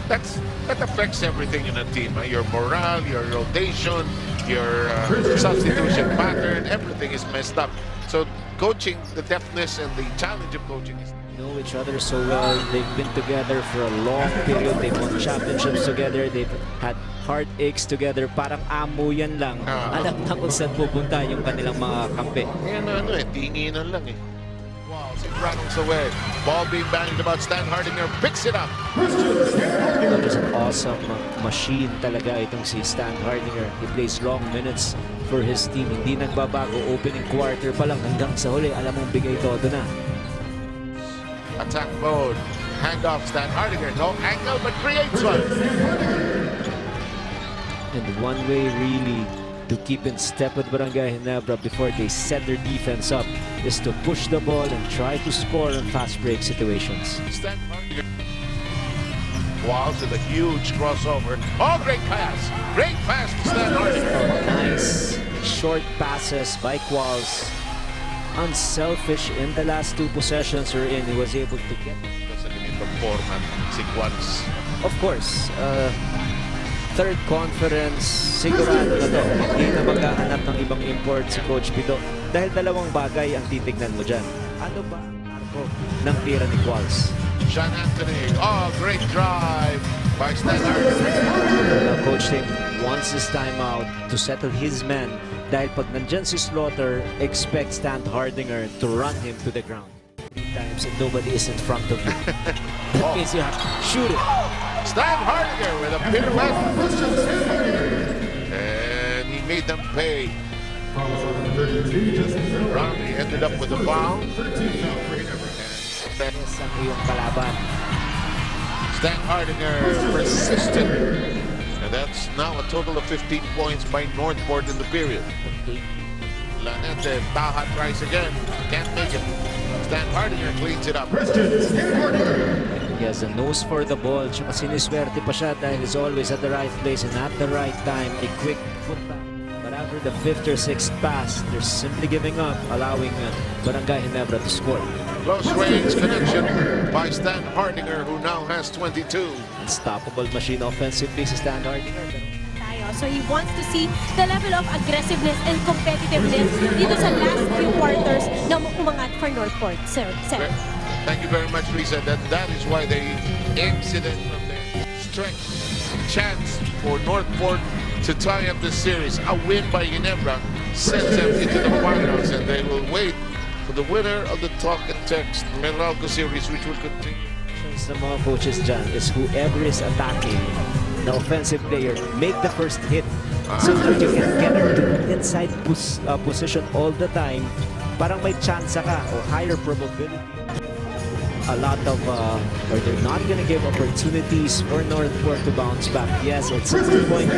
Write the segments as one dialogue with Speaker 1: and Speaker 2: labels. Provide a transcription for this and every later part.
Speaker 1: that affects everything in a team. Your morale, your rotation, your substitution pattern, everything is messed up. So coaching, the depthness and the challenge of coaching is
Speaker 2: know each other so well. They've been together for a long period. They've won championships together. They've had heartaches together. Parang amo yan lang. Alam na kung saan pupunta yung kanilang mga kampi.
Speaker 1: Yan tinginan lang eh. Wow, it rattles away. Ball being banged about. Standhardinger picks it up.
Speaker 2: That is an awesome machine talaga itong si Standhardinger. He plays long minutes for his team. Hindi nagbabago. Opening quarter pa lang hanggang sa huli. Alam mong bigay todo na.
Speaker 1: Attack mode. Handoff. Standhardinger. No angle, but creates one.
Speaker 2: And one way really to keep in step with Barangay Ginebra before they set their defense up is to push the ball and try to score in fast break situations.
Speaker 1: Standhardinger. Walls with a huge crossover. Oh, great pass. Great pass to Standhardinger.
Speaker 2: Oh, nice short passes by Qualls. Unselfish in the last two possessions we're in. He was able to get.
Speaker 1: Sa ganitong format, sequence.
Speaker 2: Of course, third conference, sigurado na to. Hindi na maghahanap ng ibang import si Coach Pido. Dahil dalawang bagay ang titignan mo dyan. Ano ba ang arko ng tira ni Qualls?
Speaker 1: Sean Anthony. Oh, great drive by Standhardinger.
Speaker 2: Now, Coach Tim wants his timeout to settle his men. Dahil pag nandyan si Slaughter, expect Standhardinger to run him to the ground. 3 times and nobody is in front of you. That means you have to shoot it.
Speaker 1: Standhardinger with a pirouette. And he made them pay. Romney ended up with a foul.
Speaker 2: Yes, ang iyong kalaban.
Speaker 1: Standhardinger persistent. And that's now a total of 15 points by Northport in the period. Lanete, Taha tries again. Can't make it. Standhardinger cleans it up.
Speaker 2: He has a nose for the ball. Tsaka siniswerte pa siya dahil he's always at the right place and at the right time. A quick putback. But after the 5th or 6th pass, they're simply giving up, allowing Barangay Ginebra to score.
Speaker 1: Close range connection by Standhardinger, who now has 22.
Speaker 2: Unstoppable machine offensively si Standhardinger.
Speaker 3: So he wants to see the level of aggressiveness and competitiveness dito sa last few quarters na umangat for Northport. Sir.
Speaker 1: Thank you very much, Lisa. That is why they exited from their strength. Chance for Northport to tie up the series. A win by Ginebra sends them into the finals, and they will wait for the winner of the Talk and Text Meralco series, which will continue.
Speaker 2: Sa mga coaches dyan is whoever is attacking the offensive player, make the first hit so that you can get to inside position all the time. Parang may chance ka o higher probability. A lot of, or they're not gonna give opportunities for Northport to bounce back. Yes, it's a 3-point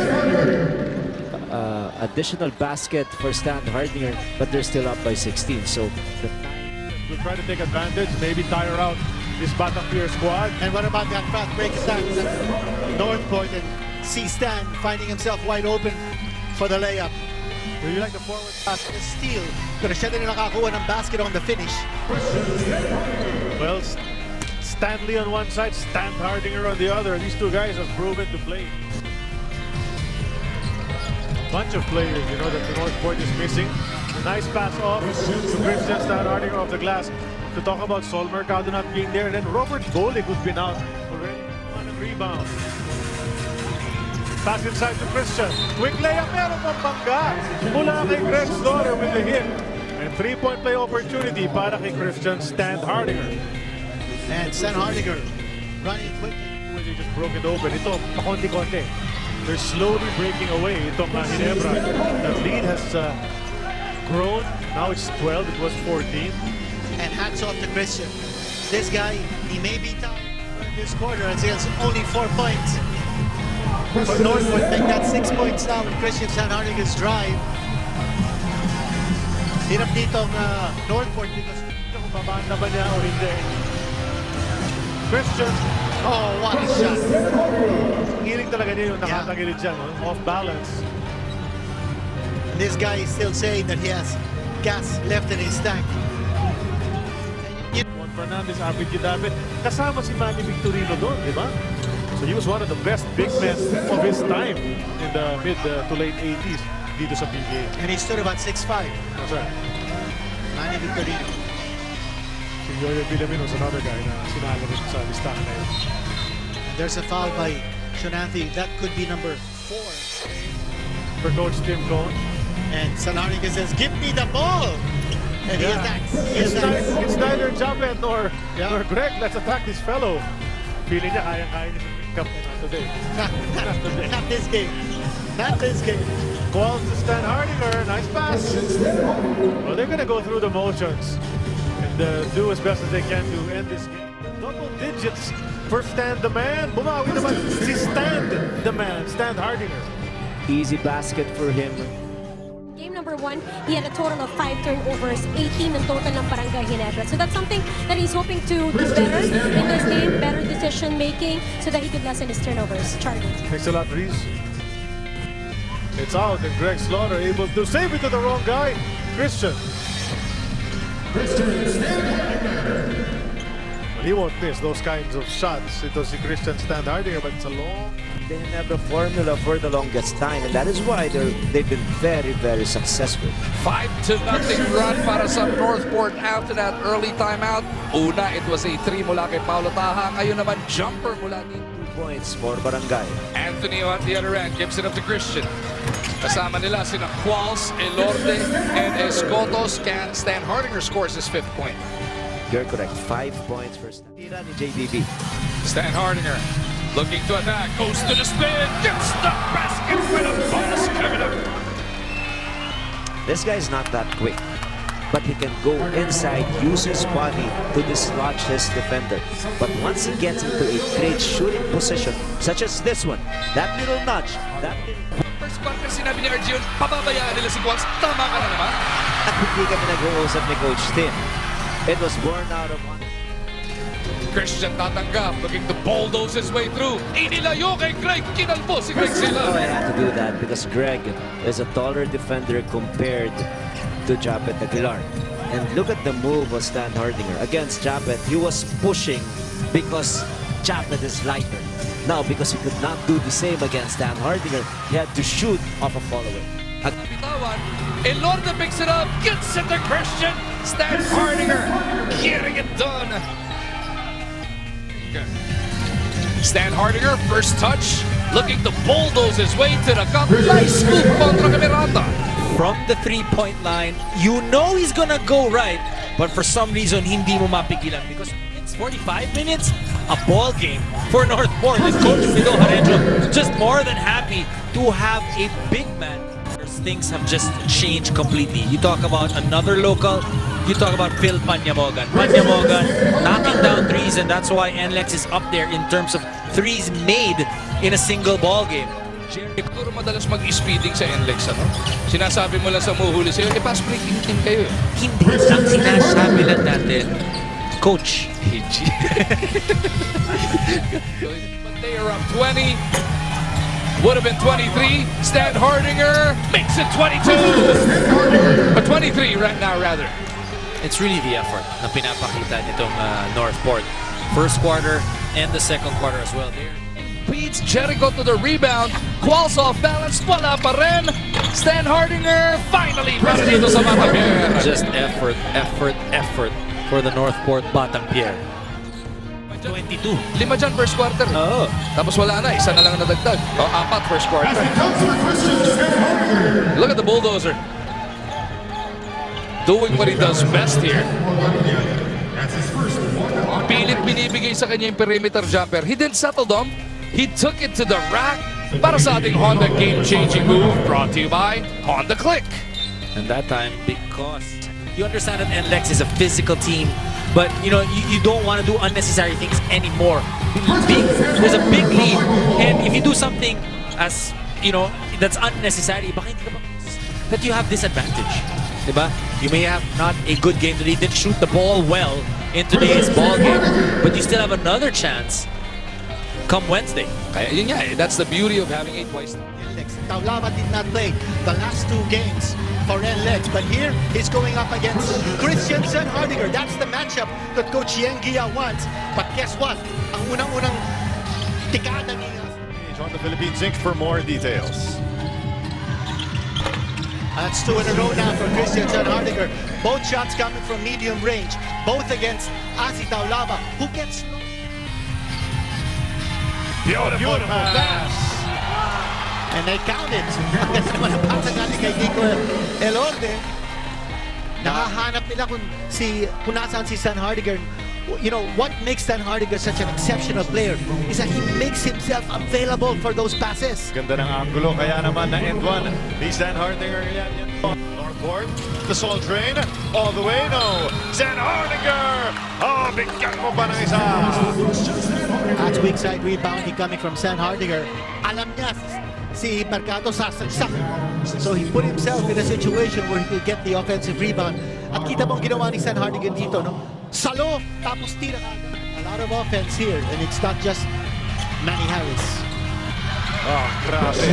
Speaker 2: additional basket for Standhardinger, but they're still up by 16. So the time
Speaker 4: will try to take advantage, maybe tire out this Batang Pier squad.
Speaker 5: And what about that fast break attack? Northport and see Stan finding himself wide open for the layup.
Speaker 4: Do you like the forward pass?
Speaker 5: The steal. Pero siya din nakakuha ng basket on the finish.
Speaker 4: Well, Stanley on one side, Standhardinger on the other. These two guys have proven to play. Bunch of players, you know, that the Northport is missing. A nice pass off to Christian Standhardinger off the glass. To talk about Sol Mercado not being there, and then Robert Golick, who's been out already on a rebound. Pass inside to Christian. Quick layup, meron pang bangga. Mula kay Greg Slaughter with the hit. And 3-point play opportunity para kay Christian Standhardinger.
Speaker 5: And Standhardinger running quickly.
Speaker 4: They just broke it open. Ito, pakonti-konti. They're slowly breaking away. Itong Ginebra. The lead has grown. Now it's 12. It was 14.
Speaker 5: And hats off to Christian. This guy, he may be tough in this quarter as he has only 4 points. For Northport, make that 6 points now with Christian Standhardinger's drive. Hirap ditong Northport because
Speaker 4: kung babanda ba niya o hindi. Christian.
Speaker 5: Oh, what a shot.
Speaker 4: Hiling talaga niya yung nakatagilid dyan. Off balance.
Speaker 5: This guy is still saying that he has gas left in his tank.
Speaker 4: Juan Fernandez, Abid Gidabit. Kasama si Manny Victorino doon, di ba? So he was one of the best big men of his time in the mid to late 80s dito sa PBA.
Speaker 5: And he stood about 6'5".
Speaker 4: That's right.
Speaker 5: Manny Victorino.
Speaker 4: Si Yoyo Villamino is another guy na sinala rin sa listahan na yun.
Speaker 5: And there's a foul by Shonanthi. That could be number 4.
Speaker 4: For Coach Tim Cohn.
Speaker 5: And Standhardinger says, "Give me the ball!" And he attacks. He attacks.
Speaker 4: It's neither Japet nor Greg. Let's attack this fellow. Feeling niya kayang-kaya niya sa Pick Up not today. Not today.
Speaker 5: Not this game. Not this game.
Speaker 4: Calls to Standhardinger. Nice pass. Well, they're going to go through the motions and do as best as they can to end this game. Double digits for Stan the Man. Bumawi naman si Stan the Man. Standhardinger.
Speaker 2: Easy basket for him.
Speaker 3: Game number 1, he had a total of 5 turnovers, 18 in total ng Barangay Ginebra. So that's something that he's hoping to do better in this game, better decision making, so that he could lessen his turnovers. Charlie.
Speaker 4: Thanks a lot, Reese. It's out, and Greg Slaughter able to save it to the wrong guy, Christian. But he won't miss those kinds of shots. It was si Christian Standhardinger, but it's a long...
Speaker 2: They have a formula for the longest time, and that is why they've been very, very successful.
Speaker 6: 5-0 run para sa Northport after that early timeout. Una, it was a 3 mula kay Paulo Taha. Ngayon naman, jumper mula ni
Speaker 2: 2 points for Barangay.
Speaker 6: Anthony at the other end, gives it up to Christian. Kasama nila sina Quals, Elorde, and Escotos. Can Standhardinger scores his 5th point.
Speaker 2: You're correct. 5 points for Tira ni JBB.
Speaker 6: Standhardinger looking to attack, goes to the spin, gets the basket with a bonus coming up.
Speaker 2: This guy is not that quick, but he can go inside, use his body to dislodge his defender. But once he gets into a great shooting position, such as this one, that little nudge, that little...
Speaker 6: First quarter sinabi ni Arjun, pababayaan nila si Quals. Tama ka na naman.
Speaker 2: At hindi kami nag-uusap ni Coach Tim. It was born out of one.
Speaker 6: Christian tatanggap, looking to bulldoze his way through. Inilayo kay Greg, kinalpo si Greg
Speaker 2: Oh,
Speaker 6: Sila.
Speaker 2: I had to do that because Greg is a taller defender compared to Japet Aguilar. And look at the move of Standhardinger. Against Japet, he was pushing because Japet is lighter. Now, because he could not do the same against Standhardinger, he had to shoot off a follower.
Speaker 6: Bitawan, Elorde picks it up, gets it to Christian. Standhardinger getting it done. Standhardinger, first touch, looking to bulldoze his way to the cup. Nice scoop kontra kay Miranda.
Speaker 7: From the three-point line, you know he's gonna go right, but for some reason, hindi mo mapigilan because it's 45 minutes, a ball game for Northport. And Coach Mido Jarejo just more than happy to have a big man. Things have just changed completely. You talk about another local, you talk about Phil Panyamogan. Panyamogan knocking down threes, and that's why NLEX is up there in terms of threes made in a single ball game.
Speaker 6: Siguro madalas mag-speeding sa NLEX, ano? Sinasabi mo lang sa muhuli sa'yo, pass breaking team kayo.
Speaker 7: Hindi lang sinasabi lang natin, Coach.
Speaker 6: But they are up 20. Would have been 23. Standhardinger makes it 22. But 23 right now, rather.
Speaker 7: It's really the effort na pinapakita nitong Northport. First quarter and the second quarter as well.
Speaker 6: Beats Jericho to the rebound. Quals off balance. Wala pa rin. Standhardinger finally para dito sa Batangpier.
Speaker 7: Just effort, effort, effort for the Northport Batangpier. 22.
Speaker 6: 5 dyan first quarter.
Speaker 7: Oo.
Speaker 6: Tapos wala na. Isa na lang nadagdag. O, 4 first quarter. Look at the bulldozer. Doing what he does best here. Pilit binibigay sa kanya yung perimeter jumper. He didn't settle them. He took it to the rack. Para sa ating Honda game-changing move. Brought to you by Honda Click.
Speaker 7: And that time, because you understand that NLEX is a physical team, but you know you don't want to do unnecessary things anymore. There's a big lead, and if you do something as you know that's unnecessary, baka hindi ka that you have disadvantage, diba? You may have not a good game today, didn't shoot the ball well in today's ball game, but you still have another chance come Wednesday.
Speaker 6: Kaya yun nga, that's the beauty of having a twice.
Speaker 5: Taulama did not play the last 2 games for NLEX, but here he's going up against Christian Standhardinger. That's the matchup that Coach Yengia wants. But guess what? Ang unang-unang Tikada niya.
Speaker 4: On the Philippine Zinc for more details.
Speaker 5: That's 2 in a row now for Christian Standhardinger. Both shots coming from medium range. Both against Asi Taulava, who gets
Speaker 4: Beautiful pass.
Speaker 5: and they count it. Ang ganda naman ang pasa galing kay Nico Elorde. Nakahanap nila kung nasaan si Standhardinger. You know, what makes Standhardinger such an exceptional player is that he makes himself available for those passes.
Speaker 4: Ganda ng angulo, kaya naman na end one ni Standhardinger. Northport, the Soul Train, all the way, no. Standhardinger! Oh, bigyan mo pa ng isa.
Speaker 5: That's weak side rebounding coming from Standhardinger. Alam niya si Mercado sasagsak. So he put himself in a situation where he could get the offensive rebound. At kita mong ginawa ni Standhardinger dito, no? Salo, tapos tira agad. A lot of offense here, and it's not just Manny Harris.
Speaker 4: Oh, grabe.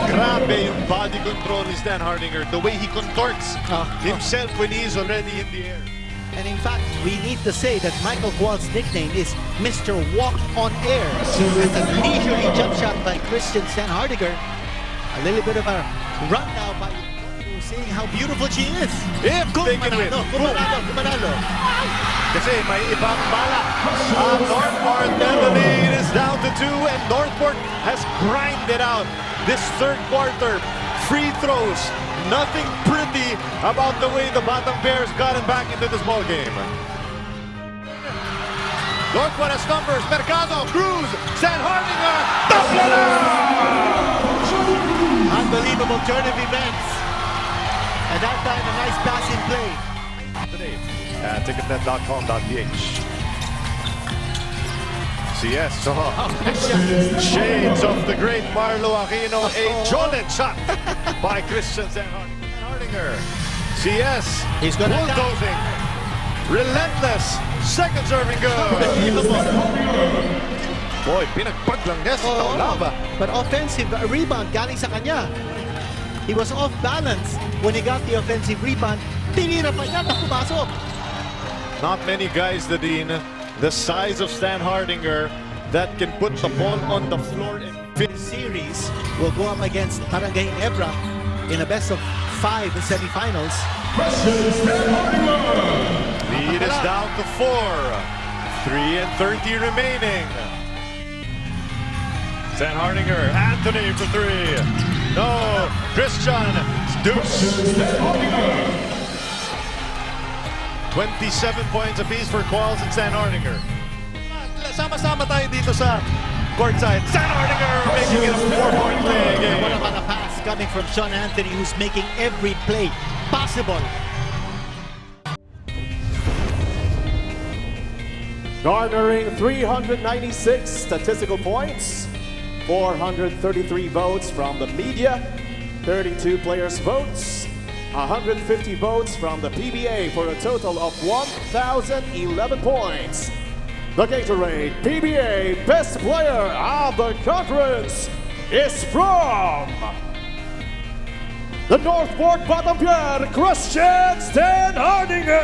Speaker 4: Grabe yung body control ni Standhardinger. The way he contorts himself when he is already in the air.
Speaker 5: And in fact, we need to say that Michael Kual's nickname is Mr. Walk on Air. It's a leisurely jump shot by Christian Standhardinger. A little bit of a run now by seeing how beautiful she is.
Speaker 4: If they can win.
Speaker 5: Kumanalo.
Speaker 4: Kasi may ibang balak. Northport, and the lead is down to 2, and Northport has grinded out this third quarter. Free throws. Nothing pretty about the way the bottom pair has gotten back into this ball game. Northport has numbers. Mercado, Cruz, Standhardinger, Tablana!
Speaker 5: Unbelievable turn of events. At that time, a nice passing play.
Speaker 4: Today at ticketnet.com.ph. CS, shades of the great Marlo Aquino, a jolted shot by Christian Standhardinger. CS,
Speaker 5: He's gonna
Speaker 4: bulldozing, relentless, second serving good. Boy, pinagpag lang niya si Taulava.
Speaker 5: But offensive rebound galing sa kanya. He was off balance when he got the offensive rebound. Tinira pa niya na pumasok.
Speaker 4: Not many guys, Nadine, the size of Standhardinger that can put the ball on the floor.
Speaker 5: This series will go up against Barangay Ginebra in a best of 5 semifinals.
Speaker 4: Lead is down to 4. 3:30 remaining. Standhardinger, Anthony for 3. No, Christian, Deuce. 27 points apiece for Qualls and Standhardinger. Sama-sama tayo dito sa courtside. Standhardinger making it a 4-point play again.
Speaker 5: What about a pass coming from Sean Anthony, who's making every play possible?
Speaker 8: Garnering 396 statistical points, 433 votes from the media, 32 players' votes, 150 votes from the PBA for a total of 1,011 points. The Gatorade PBA Best Player of the Conference is from the Northport Bottom Pier, Christian Standhardinger.